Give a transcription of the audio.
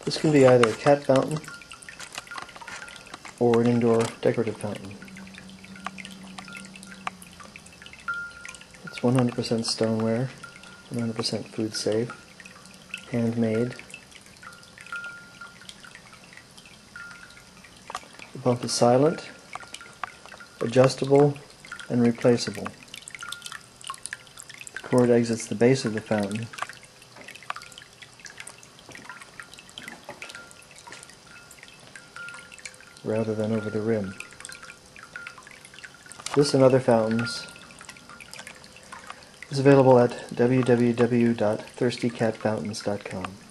This can be either a cat fountain or an indoor decorative fountain. It's 100% stoneware, 100% food safe, handmade. The pump is silent, adjustable, and replaceable. The cord exits the base of the fountain. Rather than over the rim. This and other fountains is available at www.thirstycatfountains.com.